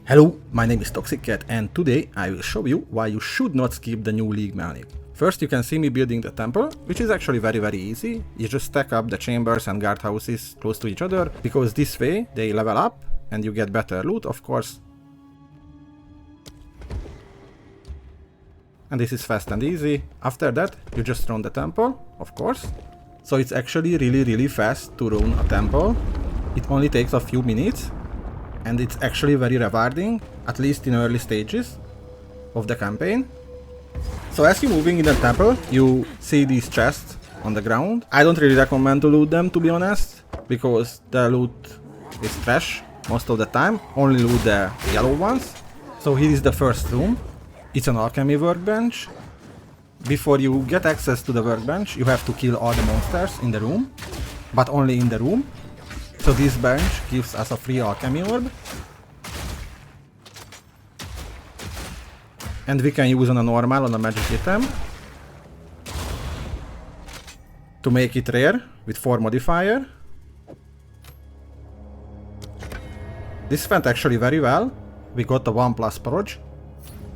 Hello, my name is ToxicCat and today I will show you why you should not skip the new league mechanic. First, you can see me building the temple, which is actually very easy. You just stack up the chambers and guardhouses close to each other, because this way they level up and you get better loot, of course. And this is fast and easy. After that, you just run the temple, of course. So it's actually really fast to run a temple. It only takes a few minutes. And it's actually very rewarding, at least in early stages of the campaign. So as you're moving in the temple, you see these chests on the ground. I don't really recommend to loot them, to be honest, because the loot is trash most of the time. Only loot the yellow ones. So here is the first room. It's an alchemy workbench. Before you get access to the workbench, you have to kill all the monsters in the room, but only in the room. So this bench gives us a free alchemy orb. And we can use on a normal, on a magic item, to make it rare with 4 modifier. This went actually very well. We got a 1+ proj,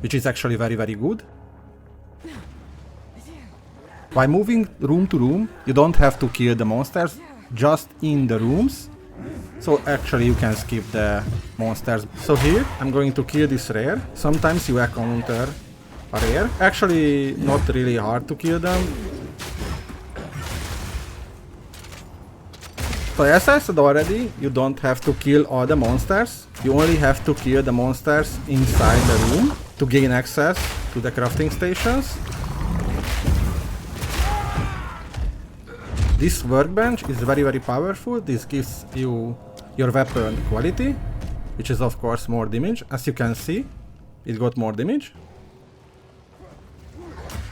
which is actually very good. By moving room to room, you don't have to kill the monsters, just in the rooms. So actually you can skip the monsters. So here I'm going to kill this rare. Sometimes you encounter a rare. Actually not really hard to kill them. So as I said already, you don't have to kill all the monsters. You only have to kill the monsters inside the room to gain access to the crafting stations. This workbench is very powerful. This gives you your weapon quality, which is of course more damage. As you can see, it got more damage.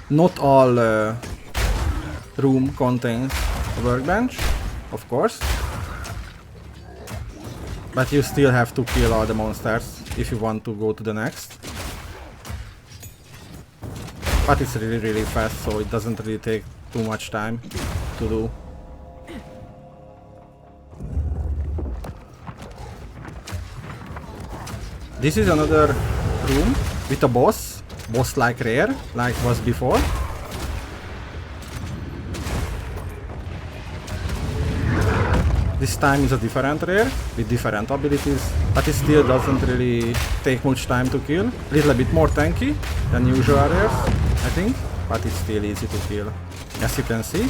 Not all room contains a workbench, of course. But you still have to kill all the monsters if you want to go to the next. But it's really fast, so it doesn't really take too much time to do. This is another room with a boss like rare, like was before. This time is a different rare with different abilities, but it still doesn't really take much time to kill. A little bit more tanky than usual rares, I think, but it's still easy to kill, as you can see.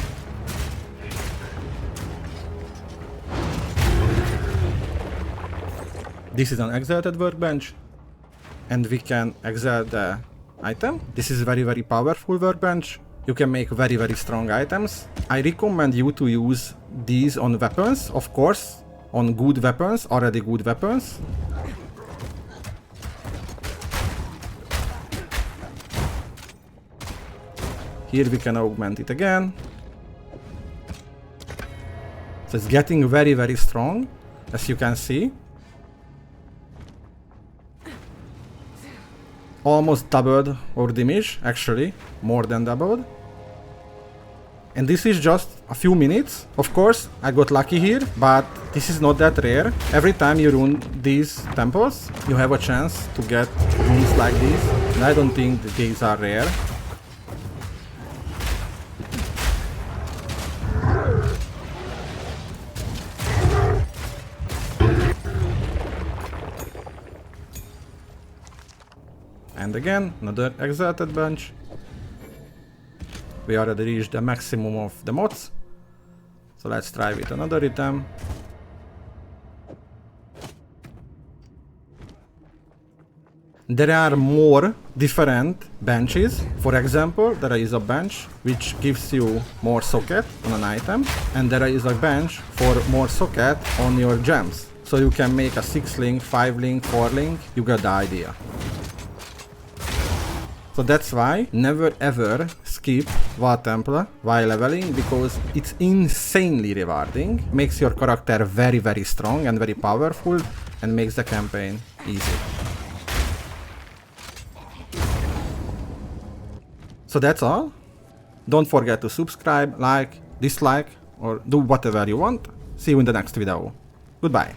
This is an exalted workbench, and we can exalt the item. This is very powerful workbench. You can make very strong items. I recommend you to use these on weapons, of course, on good weapons, already good weapons. Here we can augment it again. So it's getting very strong, as you can see. Almost doubled our damage, actually, more than doubled. And this is just a few minutes. Of course, I got lucky here, but this is not that rare. Every time you run these temples, you have a chance to get rooms like this. And I don't think that these are rare. And again, another exalted bench. We already reached the maximum of the mods. So let's try with another item. There are more different benches. For example, there is a bench which gives you more socket on an item. And there is a bench for more socket on your gems. So you can make a 6-link, 5-link, 4-link. You got the idea. So that's why never ever skip Vaal Temple while leveling, because it's insanely rewarding, makes your character very strong and very powerful, and makes the campaign easy. So that's all. Don't forget to subscribe, like, dislike, or do whatever you want. See you in the next video. Goodbye.